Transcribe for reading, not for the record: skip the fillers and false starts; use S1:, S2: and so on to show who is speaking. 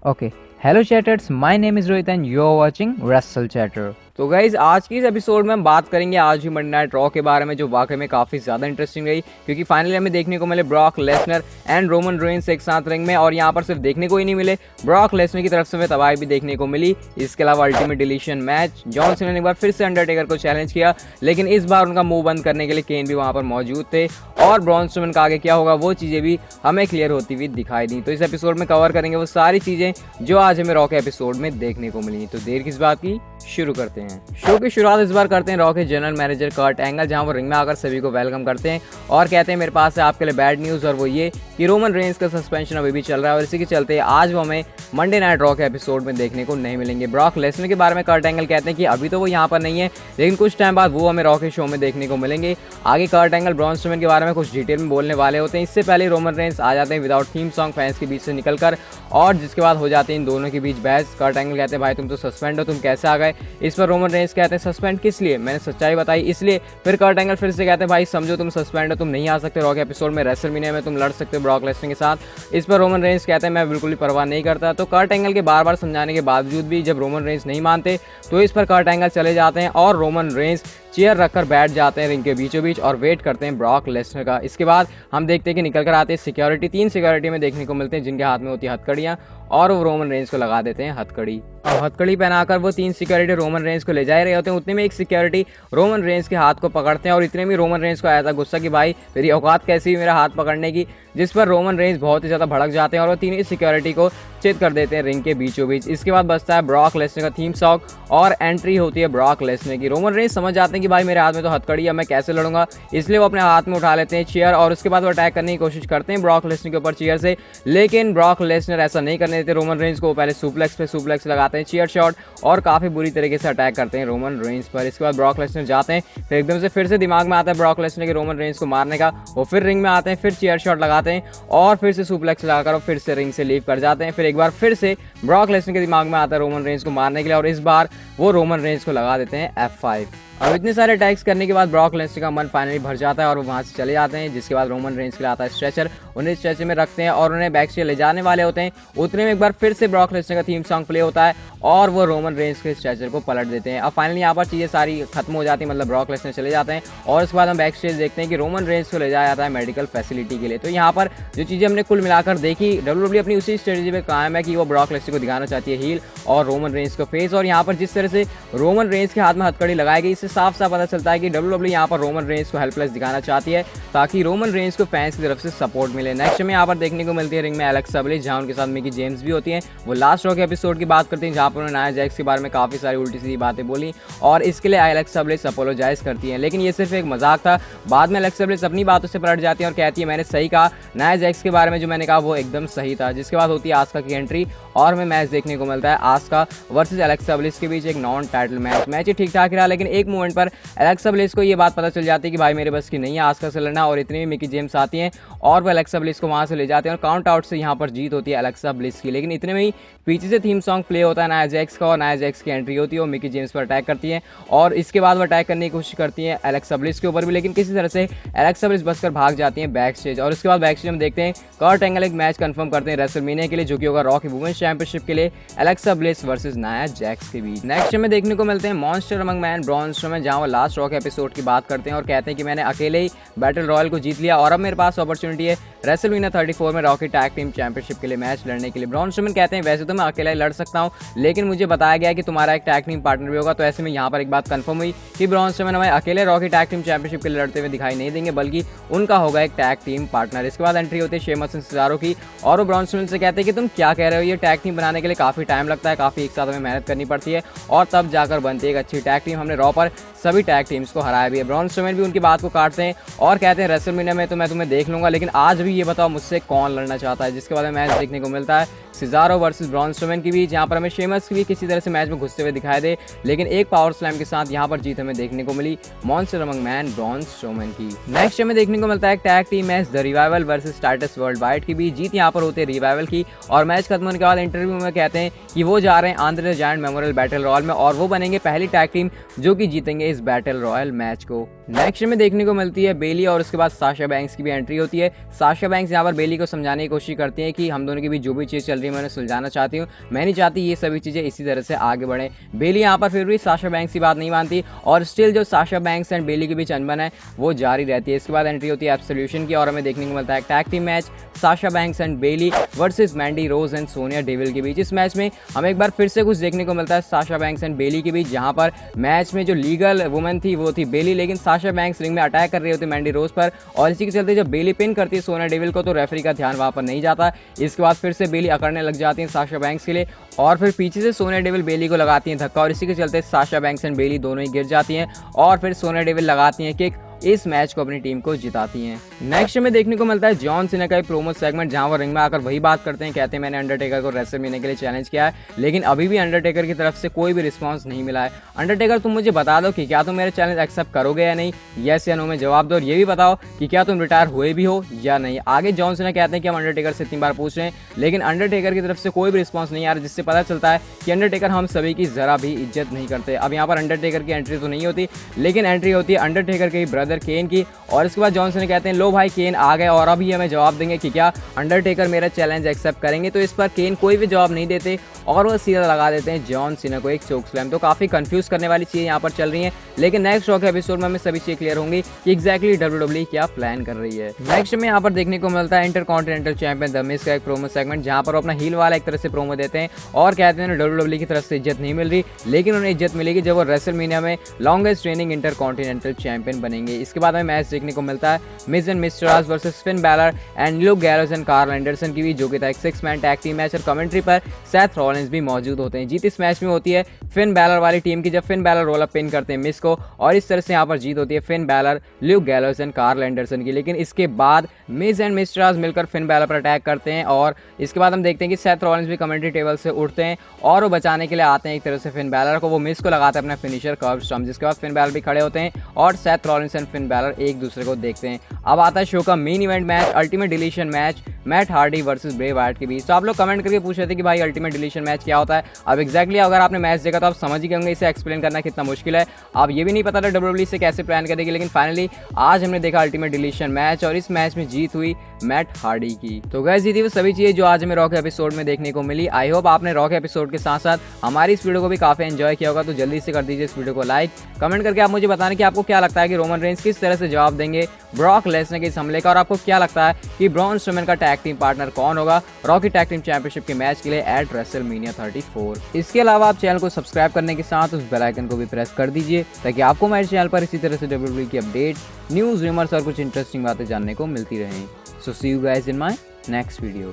S1: Okay. Hello chatters, my name is Rohit and you are watching Wrestle Chatter. तो guys आज की इस episode में हम बात करेंगे आज ही मंडे नाइट रॉ के बारे में, जो वाकई में काफ़ी ज़्यादा इंटरेस्टिंग रही, क्योंकि फाइनली हमें देखने को मिले Brock Lesnar and Roman Reigns एक साथ रिंग में। और यहाँ पर सिर्फ देखने को ही नहीं मिले, ब्रॉक लेसनर की तरफ से हमें तबाही भी देखने को मिली। इसके अलावा ultimate deletion match, John Cena ने एक बार फिर से अंडरटेकर को चैलेंज किया, लेकिन इस बार उनका मुंह बंद करने के लिए केन भी वहाँ पर मौजूद थे। और ब्रॉन स्ट्रोमन का आगे क्या होगा वो चीज़ें भी हमें क्लियर होती हुई दिखाई दी। तो इस एपिसोड में कवर करेंगे वो सारी चीज़ें जो आज हमें रॉ के एपिसोड में देखने को मिली। तो देर किस बात की, शुरू करते हैं। शो की शुरुआत इस बार करते हैं रॉ के जनरल मैनेजर कर्ट एंगल, जहां वो रिंग में आकर सभी को वेलकम करते हैं और कहते हैं मेरे पास है आपके लिए बैड न्यूज़, और वो ये कि रोमन रेंस का सस्पेंशन अभी भी चल रहा है और इसी के चलते आज वो हमें मंडे नाइट रॉ के एपिसोड में देखने को नहीं मिलेंगे। ब्रॉक लेसनर के बारे में कर्ट एंगल कहते हैं कि अभी तो वो यहाँ पर नहीं है, लेकिन कुछ टाइम बाद वो हमें रॉ के शो में देखने को मिलेंगे। आगे कर्ट एंगल ब्रॉन स्ट्रोमन के बारे में कुछ डिटेल में बोलने वाले होते हैं। इससे पहले रोमन रेंस आ जाते हैं विदाउट थीम सॉन्ग फैंस के बीच से निकलकर, और जिसके बाद हो जाती है इन दोनों के बीच बहस। कर्ट एंगल कहते हैं भाई तुम तो सस्पेंड हो, तुम कैसे आ गए। इस पर रोमन रेंस कहते हैं सस्पेंड किस लिए, मैंने सच्चाई बताई इसलिए। फिर कर्ट एंगल फिर से कहते हैं भाई समझो तुम सस्पेंड हो, तुम नहीं आ सकते रॉ के एपिसोड में, रेसलमेनिया में तुम लड़ सकते हो ब्रॉक लेसनर के साथ। इस पर रोमन रेंस कहते हैं मैं बिल्कुल भी परवाह नहीं करता। तो कर्ट एंगल के बार बार समझाने के बावजूद भी जब रोमन रेंस नहीं मानते तो इस पर कर्ट एंगल चले जाते हैं और रोमन रेंस चेयर रखकर बैठ जाते हैं रिंग के बीचों बीच और वेट करते हैं ब्रॉक लेसनर का। इसके बाद हम देखते हैं कि निकल कर आते हैं सिक्योरिटी, 3 सिक्योरिटी में देखने को मिलते हैं जिनके हाथ में होती है हथकड़ियाँ, और वो रोमन रेंस को लगा देते हैं हथकड़ी। और हथकड़ी पहनाकर वो 3 सिक्योरिटी रोमन रेंस को ले जा रहे होते हैं। उतने में एक सिक्योरिटी रोमन रेंस के हाथ को पकड़ते हैं और इतने में रोमन रेंस को आया था गुस्सा कि भाई तेरी औकात कैसी मेरा हाथ पकड़ने की, जिस पर रोमन रेंस बहुत ही ज़्यादा भड़क जाते हैं और वो 3 सिक्योरिटी को चित कर देते हैं रिंग के बीचों बीच। इसके बाद बजता है ब्रॉक लेसनर का थीम सॉन्ग और एंट्री होती है ब्रॉक लेसनर की। रोमन रेंस समझ जाते हैं कि भाई मेरे हाथ में तो हथकड़ी है, मैं कैसे लड़ूंगा, इसलिए वो अपने हाथ में उठा लेते हैं चेयर और उसके बाद वो अटैक करने की कोशिश करते हैं ब्रॉक लेसनर के ऊपर चेयर से। लेकिन ब्रॉक लेसनर ऐसा नहीं करने देते रोमन रेंस को, पहले सुप्लेक्स पे सुप्लेक्स लगाते हैं, चेयर शॉट, और काफ़ी बुरी तरीके से अटैक करते हैं रोमन रेंस पर। इसके बाद ब्रॉक लेसनर जाते हैं, फिर एकदम से फिर से दिमाग में आता है ब्रॉक लेसनर के रोमन रेंस को मारने का। वो फिर रिंग में आते हैं, फिर चेयर शॉट लगाते हैं और फिर से सुप्लेक्स लगाकर और फिर से रिंग से लीव कर जाते हैं। फिर एक बार फिर से ब्रॉक लेसनर के दिमाग में आता है रोमन रेंस को मारने के लिए और इस बार वो रोमन रेंस को लगा देते हैं F5। अब इतने सारे अटैक्स करने के बाद ब्रॉक लेसनर का मन फाइनली भर जाता है और वो वहाँ से चले जाते हैं। जिसके बाद रोमन रेंस के लिए आता है स्ट्रेचर, उन्हें स्ट्रेचर में रखते हैं और उन्हें बैक स्टेज ले जाने वाले होते हैं। उतने में एक बार फिर से ब्रॉक लेसनर का थीम सॉन्ग प्ले होता है और वो रोमन रेंस के स्ट्रेचर को पलट देते हैं। अब फाइनली यहाँ पर चीज़ें सारी खत्म हो जाती है, मतलब ब्रॉक लेसनर चले जाते हैं और उसके बाद हम बैक स्टेज देखते हैं कि रोमन रेंस को ले जाया जाता है मेडिकल फैसिलिटी के लिए। तो यहाँ पर जो चीज़ें हमने कुल मिलाकर देखी, WWE अपनी उसी स्ट्रेटजी पे कायम है कि वो ब्रॉक लेसनर को दिखाना चाहती है हील और रोमन रेंस को फेस। और यहाँ पर जिस तरह से रोमन रेंस के हाथ में हथकड़ी लगाई गई, इससे साफ साफ पता चलता है कि WWE यहाँ पर रोमन रेंस को हेल्पलेस दिखाना चाहती है ताकि रोमन रेंस को फैंस की तरफ से सपोर्ट मिले। नेक्स्ट में यहाँ पर देखने को मिलती है रिंग में एलेक्सा ब्लिस, जहाँ उनके साथ मिकी जेम्स भी होती हैं। वो लास्ट रॉ के एपिसोड की बात करती हैं जहाँ पर उन्होंने नाया जैक्स के बारे में काफ़ी सारी उल्टी सीधी बातें बोली और इसके लिए एलेक्सा ब्लिस अपोलोजाइज करती हैं, लेकिन ये सिर्फ एक मजाक था। बाद में एलेक्सा ब्लिस अपनी बातों से पलट जाती है और कहती है मैंने सही कहा, नाया जैक्स के बारे में जो मैंने कहा वो एकदम सही था। जिसके बाद होती है आस्का की एंट्री और हमें मैच देखने को मिलता है आस्का वर्सेस एलेक्सा ब्लिस के बीच एक नॉन टाइटल मैच ही ठीक ठाक रहा, लेकिन एक मोमेंट पर एलेक्सा ब्लिस को ये बात पता चल जाती है कि भाई मेरे बस की नहीं है आस्का से लड़ना, और इतनी में मिकी जेम्स आती हैं और वो एलेक्सा ब्लिस को वहाँ से ले जाते हैं और काउंट आउट से यहाँ पर जीत होती है एलेक्सा ब्लिस की। लेकिन इतने में ही पीछे से थीम सॉन्ग प्ले होता है नाया जैक्स का और नाया जैक्स की एंट्री होती है, वो मिकी जेम्स पर अटैक करती है और इसके बाद वो अटैक करने की कोशिश करती है एलेक्सा ब्लिस के ऊपर भी, लेकिन किसी तरह से एलेक्सा ब्लिस बचकर भाग जाती है बैक स्टेज। और उसके बाद बैक स्टेज में देखते हैं कर्ट एंगल एक मैच कंफर्म करते हैं रेसलमेनिया के लिए, जो कि होगा रॉ की वुमेन्स चैंपियनशिप के लिए Alexa bliss versus Nia Jax के बीच। नेक्स्ट में देखने को मिलते हैं monster among men Braun Strowman, जहां वो लास्ट रॉ के एपिसोड की बात करते हैं और कहते हैं कि मैंने अकेले ही बैटल रॉयल को जीत लिया और अब मेरे पास अपॉर्चुनिटी है रेसलमेनिया 34 में रॉ की टैग टीम चैंपियनशिप के लिए मैच लड़ने के लिए। ब्रॉन स्ट्रोमन कहते हैं वैसे तो मैं अकेला ही लड़ सकता हूं, लेकिन मुझे बताया गया कि तुम्हारा एक टैग टीम पार्टनर भी होगा। तो ऐसे में यहाँ पर एक बात कंफर्म हुई कि ब्रॉन स्ट्रोमन हमें अकेले रॉ की टैग टीम चैंपियनशिप के लिए लड़ते हुए दिखाई नहीं देंगे, बल्कि उनका होगा एक टैग टीम पार्टनर। इसके बाद एंट्री होती है शेमस एंड सिजारो की और वो ब्रॉन स्ट्रोमन से कहते हैं कि तुम क्या कह रहे हो, ये टैग टीम बनाने के लिए काफ़ी टाइम लगता है, काफ़ी एक साथ हमें मेहनत करनी पड़ती है और तब जाकर बनती है एक अच्छी टैग टीम। हमने रॉ पर सभी टैग टीम्स को हराया भी है। ब्रॉन स्ट्रोमन भी उनकी बात को काटते हैं और कहते हैं रेसलमेनिया में तो मैं तुम्हें देख लूंगा, लेकिन आज भी ये बताओ मुझसे कौन लड़ना चाहता है। जिसके बाद मैच देखने को मिलता है सिजारो वर्सेस ब्रॉन स्ट्रोमन के बीच, जहाँ पर हमें शेमस भी किसी तरह से मैच में घुसते हुए दिखाई दे, लेकिन एक पावर स्लैम के साथ यहाँ पर जीत हमें देखने को मिली monster among men Braun Strowman की। नेक्स्ट हमें देखने को मिलता है एक tag team match the Revival versus Titus Worldwide वाइड की बीच। जीत यहाँ पर होती है रिवाइवल की और मैच खत्म होने के बाद इंटरव्यू में कहते हैं कि वो जा रहे हैं Andre the giant memorial battle royal में और वो बनेंगे पहली टैग टीम जो कि जीतेंगे इस बैटल रॉयल मैच को। नेक्स्ट में देखने को मिलती है बेली और उसके बाद साशा बैंक्स की भी एंट्री होती है। साशा बैंक्स यहाँ पर बेली को समझाने की कोशिश करती है कि हम दोनों की भी जो भी चीज़ चल रही है मैं उन्हें सुलझाना चाहती हूँ, मैं नहीं चाहती ये सभी चीज़ें इसी तरह से आगे बढ़े। बेली यहाँ पर फिर भी साशा बैंक्स की बात नहीं मानती और स्टिल जो साशा बैंक्स एंड बेली के बीच अनबन है वो जारी रहती है। इसके बाद एंट्री होती है एब्सोल्यूशन की और हमें देखने को मिलता है tag team match Sasha Banks and Bayley versus Mandy Rose and Sonya Deville के बीच। इस मैच में हमें एक बार फिर से कुछ देखने को मिलता है साशा बैंक्स एंड बेली के बीच, जहां पर मैच में जो लीगल वुमन थी वो थी बेली, लेकिन साशा बैंक्स रिंग में अटैक कर रही होती मैंडी रोज पर और इसी के चलते जब बेली पिन करती है सोनिया डेविल को तो रेफरी का ध्यान वहां पर नहीं जाता। इसके बाद फिर से बेली अकड़ने लग जाती है साशा बैंक्स के लिए और फिर पीछे से सोनिया डेविल बेली को लगाती हैं धक्का और इसी के चलते साशा बैंक्स एंड बेली दोनों ही गिर जाती हैं और फिर सोनिया डेविल लगाती हैं किक, इस मैच को अपनी टीम को जिताती हैं। नेक्स्ट में देखने को मिलता है जॉन सीना का एक प्रोमो सेगमेंट जहां वो रिंग में आकर वही बात करते हैं, कहते हैं मैंने अंडरटेकर को रेसलमेनिया के लिए चैलेंज किया है लेकिन अभी भी अंडरटेकर की तरफ से कोई भी रिस्पांस नहीं मिला है। अंडरटेकर तुम मुझे बता दो कि क्या तुम मेरा चैलेंज एक्सेप्ट करोगे या नहीं, यस या नो में जवाब दो और ये भी बताओ कि क्या तुम रिटायर हुए भी हो या नहीं। आगे जॉन सीना कहते हैं कि हम अंडरटेकर से 3 बार पूछ रहे हैं लेकिन अंडरटेकर की तरफ से कोई भी रिस्पॉन्स नहीं आ रहा, जिससे पता चलता है कि अंडरटेकर हम सभी की जरा भी इज्जत नहीं करते। अब यहाँ पर अंडरटेकर की एंट्री तो नहीं होती लेकिन एंट्री होती है अंडरटेकर के ब्रदर केन की और इसके बाद जॉन सीना कहते हैं लो भाई केन आ गए और अभी हमें जवाब देंगे कि क्या अंडरटेकर मेरा चैलेंज एक्सेप्ट करेंगे। तो इस पर केन कोई भी जवाब नहीं देते और वो सीधा लगा देते हैं जॉन सीना को एक चोक स्लैम। तो काफी कंफ्यूज करने वाली चीज़ यहाँ पर चल रही है लेकिन नेक्स्ट रॉ के एपिसोड में हमें सभी चीज़ क्लियर होंगी कि एग्जैक्टली डब्ल्यूडब्ल्यूई क्या प्लान कर रही है। नेक्स्ट में यहाँ पर देखने को मिलता है इंटरकॉन्टिनेंटल चैंपियन द मिज का एक प्रोमो सेगमेंट जहाँ पर अपना हील वाला एक तरह से प्रोमो देते हैं और कहते हैं डब्ल्यूडब्ल्यूई की तरफ से इज्जत नहीं मिल रही लेकिन उन्हें इज्जत मिलेगी जब वो रेसलमेनिया में लॉन्गेस्ट ट्रेनिंग इंटरकॉन्टिनेंटल चैंपियन बनेंगे। इसके बाद हमें मैच देखने को मिलता है Miz and Mrs versus Finn Balor and Luke Gallows and Karl Anderson की भी, जो कि था एक 6-मैन टैग टीम मैच और कमेंट्री पर सेथ रॉलिंस भी मौजूद होते हैं। जीत इस मैच में होती है फिन बैलर वाली टीम की जब Finn Balor roll up pin करते हैं मिस को और इस तरह से यहाँ पर जीत होती है Finn Balor, Luke Gallows and Karl Anderson की। लेकिन इसके बाद मिज एंड मिस्टरास मिलकर फिन बैलर पर अटैक करते हैं और इसके बाद हम देखते हैं कि सेथ रॉलिंस भी कमेंट्री टेबल से उठते हैं और वो बचाने के लिए आते हैं एक तरह से फिन बैलर को, वो मिस को लगाते हैं अपना फिनिशर कर्व स्टम्प, जिसके बाद फिन बैलर भी खड़े होते हैं और Seth Rollins and Finn Balor एक दूसरे को देखते हैं। अब आता है शो का main event match ultimate deletion match Matt Hardy versus Bray Wyatt के बीच। तो आप लोग कमेंट करके पूछ रहे थे कि भाई अल्टीमेट डिलीशन मैच क्या होता है। अब एग्जैक्टली अगर आपने मैच देखा तो आप समझ ही होंगे इसे एक्सप्लेन करना कितना मुश्किल है। अब ये भी नहीं पता था डब्ल्यूडब्ल्यूई से कैसे प्लान करेगी लेकिन फाइनली आज हमने देखा अल्टीमेट डिलीशन मैच और इस मैच में जीत हुई मैट हार्डी की। तो गाइस ये थी वो सभी चीजें जो आज हमें रॉ के एपिसोड में देखने को मिली। आई होप आपने रॉ के एपिसोड के साथ साथ हमारी इस वीडियो को भी काफी एंजॉय किया होगा। तो जल्दी से कर दीजिए इस वीडियो को लाइक, कमेंट करके आप मुझे बताना कि आपको क्या लगता है कि रोमन रेंज किस तरह से जवाब देंगे ब्रॉक लेसनर के इस हमले का और आपको क्या लगता है कि ब्रॉन स्ट्रोमैन का टैग टीम पार्टनर कौन होगा रॉ की टैग टीम चैंपियनशिप के मैच के लिए एट रेसलमेनिया 34। इसके अलावा आप चैनल को सब्सक्राइब करने के साथ उस बेल आइकन को भी प्रेस कर दीजिए ताकि आपको हमारे चैनल पर इसी तरह से डब्ल्यूडब्ल्यूई की अपडेट्स, न्यूज़, रूमर्स और कुछ इंटरेस्टिंग बातें जानने को मिलती रहें। So see you guys in my next video.